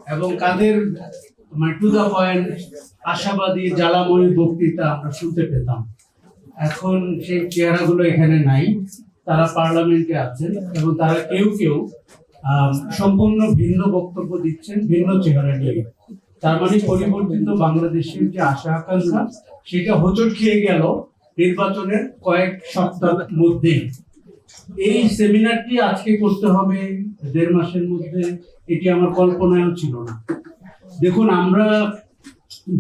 এবং কাদের মানে to the point আশাবাদী জ্বালাময়ী বক্তৃতা আমরা শুনতে পেতাম। এখন সেই চেহারাগুলো এখানে নাই, তারা পার্লামেন্টে আছেন এবং তারা কেউ কেউ সম্পূর্ণ ভিন্ন বক্তব্য দিচ্ছেন ভিন্ন চেহারা নিয়ে। তার মানে পরিবর্তিত বাংলাদেশের যে আশা আকাঙ্ক্ষা সেটা হোঁচট খেয়ে গেল নির্বাচনের কয়েক সপ্তাহের মধ্যেই। এই সেমিনারটি আজকে করতে হবে 1.5 মাসের মধ্যে, এটি আমার কল্পনায়ও ছিল না। দেখুন, আমরা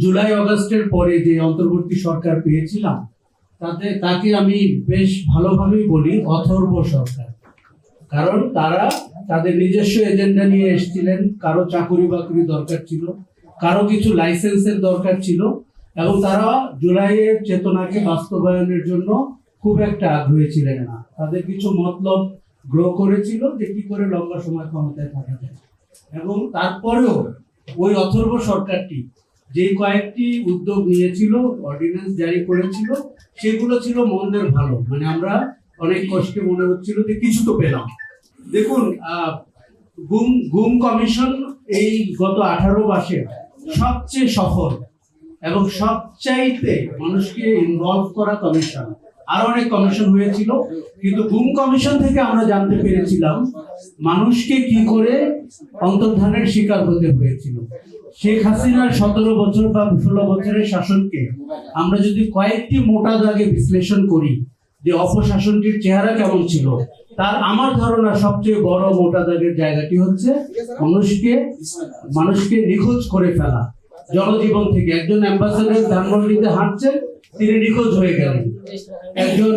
জুলাই আগস্টের পরে যে অন্তর্বর্তী সরকার পেয়েছিলাম তাকে আমি বেশ ভালোভাবেই বলি অথর্ব সরকার। কারণ তারা তাদের নিজস্ব এজেন্ডা নিয়ে এসেছিলেন, কারো চাকরি বাকরি দরকার ছিল, কারো কিছু লাইসেন্সের দরকার ছিল, এবং তারা জুলাইয়ের চেতনাকে বাস্তবায়নের জন্য খুব একটা আগ্রহী ছিলেন না। তাদের কিছু মতলব গ্রো করেছিল যে কি করে লম্বা সময় ক্ষমতায় থাকা যায়। এবং তারপরেও ওই অথর্ব সরকারটি যে কয়েকটি উদ্যোগ নিয়েছিল, অর্ডিন্যান্স জারি করেছিল, সেগুলো ছিল মন্দের ভালো। মানে আমরা অনেক কষ্টে মনে হচ্ছিল যে কিছু তো পেলাম। দেখুন, গুম কমিশন এই গত 18 মাসে সবচেয়ে সফল এবং সবচাইতে মানুষকে ইনভলভ করা কমিশন। আরো অনেক কমিশন হয়েছিল, কিন্তু গুম কমিশন থেকে আমরা জানতে পেরেছিলাম মানুষকে কি করে অন্তর্ধানের শিকার হতে হয়েছিল। শেখ হাসিনার 17 বছর বা 16 বছরের শাসনকে আমরা যদি কয়েকটি মোটা দাগে বিশ্লেষণ করি যে অপশাসনটির চেহারা কেমন ছিল, তার আমার ধারণা সবচেয়ে বড় মোটা দাগের জায়গাটি হচ্ছে মানুষকে নিখোঁজ করে ফেলা। জনজীবন থেকে একজন অ্যাম্বাসেডর ধানমন্ডিতে হাঁটছেন, তিনি নিখোঁজ হয়ে গেলেন। একজন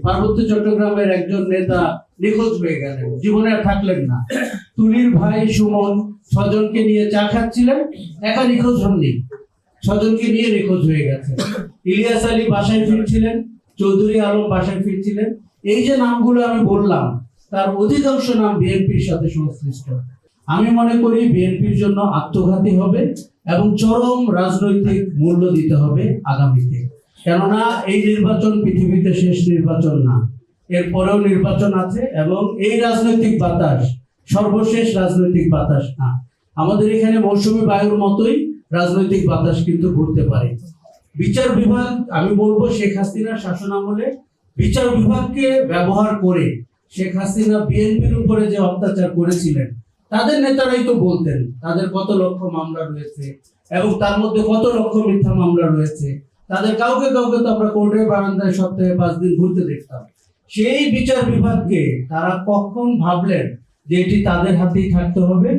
পার্বত্য চট্টগ্রামের একজন নেতা নিখোঁজ হয়ে গেলেন, জীবনে আর থাকলেন না। তুলির ভাই সুমন স্বজনকে নিয়ে চা খাচ্ছিলেন, একা নিখোঁজ হননি, স্বজনকে নিয়ে নিখোঁজ হয়ে গেছে। ইলিয়াস আলী বাসায় ফিরছিলেন, চৌধুরী আলম বাসায় ফিরছিলেন। এই যে নামগুলো আমি বললাম, তার অধিকাংশ নাম বিএনপির সাথে সংশ্লিষ্ট। আমি মনে করি বিএনপির জন্য আত্মঘাতী হবে এবং চরম রাজনৈতিক মূল্য দিতে হবে আগামীতে। কেননা এই নির্বাচন পৃথিবীতে শেষ নির্বাচন না, এরপরেও নির্বাচন আছে এবং এই রাজনৈতিক বাতাস সর্বশেষ রাজনৈতিক বাতাস না। আমাদের এখানে মৌসুমী বায়ুর মতোই রাজনৈতিক বাতাস কিন্তু ঘুরতে পারে। বিচার বিভাগ, আমি বলবো শেখ হাসিনার শাসন আমলে বিচার বিভাগকে ব্যবহার করে শেখ হাসিনা বিএনপির উপরে যে অত্যাচার করেছিলেন, তাদের নেতারাই তো বলতেন তাদের কত লক্ষ মামলা রয়েছে এবং তার মধ্যে কত লক্ষ মিথ্যা মামলা রয়েছে। তাদের কাউকে কাউকে তো আমরা কোর্টের বারান্দায় সপ্তাহে 5 দিন ঘুরতে দেখতাম। সেই বিচার বিভাগকে তারা কখন ভাবলেন যে এটি তাদের হাতেই থাকতে হবে,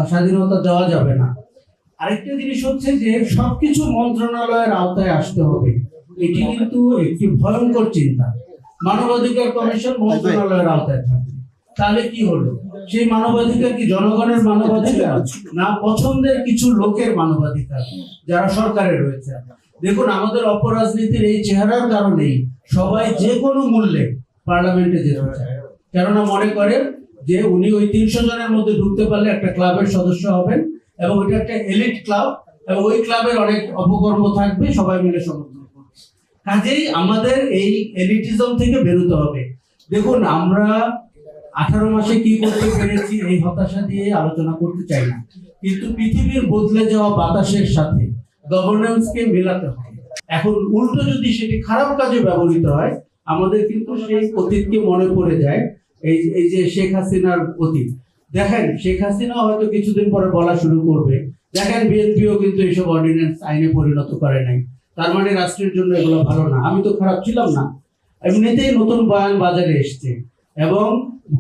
স্বাধীনতা দেওয়া যাবে না। আরেকটা জিনিস হচ্ছে যে সবকিছু মন্ত্রণালয়ের আওতায় আসতে হবে, এটি কিন্তু একটি ভয়ঙ্কর চিন্তা। মানবাধিকার কমিশন মন্ত্রণালয়ের আওতায় থাকবে, তাহলে কি হলো? সেই মানবাধিকার কি জনগণের মানবাধিকার, না পছন্দের কিছু লোকের মানবাধিকার যারা সরকারে রয়েছে? দেখুন, আমাদের অপরাজনীতির এই চেহারার কারণেই সবাই যে কোনো মূল্যে পার্লামেন্টে যেতে চায়। কেননা মনে করে যে উনি ওই 300 জনের মধ্যে ঢুকতে পারলে একটা ক্লাবের সদস্য হবেন এবং ওইটা একটা এলিট ক্লাব এবং ওই ক্লাবের অনেক অপকর্ম থাকবে, সবাই মিলে সমর্থন করবে। কাজেই আমাদের এই এলিটিজম থেকে বেরোতে হবে। দেখুন, আমরা 18 মাসে কি করতে পেরেছি এই হতাশা দিয়ে আলোচনা করতে চাই না, কিন্তু পৃথিবীর বদলে যাওয়া বাতাসের সাথে গভর্নেন্সকে মেলাতে হবে। এখন উল্টো যদি সেটি খারাপ কাজে ব্যবহৃত হয়, আমাদের কিন্তু সেই অতীতকে মনে পড়ে যায়। এই যে শেখ হাসিনার অতীত দেখেন, শেখ হাসিনা হয়তো কিছুদিন পরে বলা শুরু করবে, দেখেন বিএনপিও কিন্তু এইসব অর্ডিন্যান্স আইনে পরিণত করে নাই, তার মানে রাষ্ট্রের জন্য এগুলো ভালো না। আমি তো খারাপ ছিলাম না। এমনিতেই নতুন বয়ান বাজারে এসছে এবং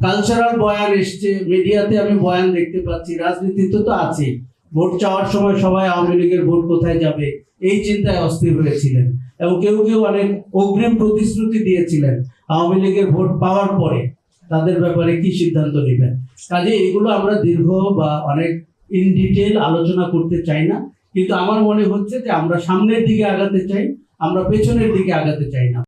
কালচারাল বয়ান এসছে, মিডিয়াতে আমি বয়ান দেখতে পাচ্ছি, রাজনীতিতে তো আছে। ভোট চাওয়ার সময় সবাই আওয়ামী লীগের ভোট কোথায় যাবে এই চিন্তায় অস্থির হয়েছিলেন এবং কেউ কেউ অনেক অগ্রিম প্রতিশ্রুতি দিয়েছিলেন আওয়ামী লীগের ভোট পাওয়ার পরে তাদের ব্যাপারে কি সিদ্ধান্ত নেবেন। কাজে এগুলো আমরা দীর্ঘ বা অনেক ইন ডিটেল আলোচনা করতে চাই না, কিন্তু আমার মনে হচ্ছে যে আমরা সামনের দিকে আগাতে চাই, আমরা পেছনের দিকে আগাতে চাই না।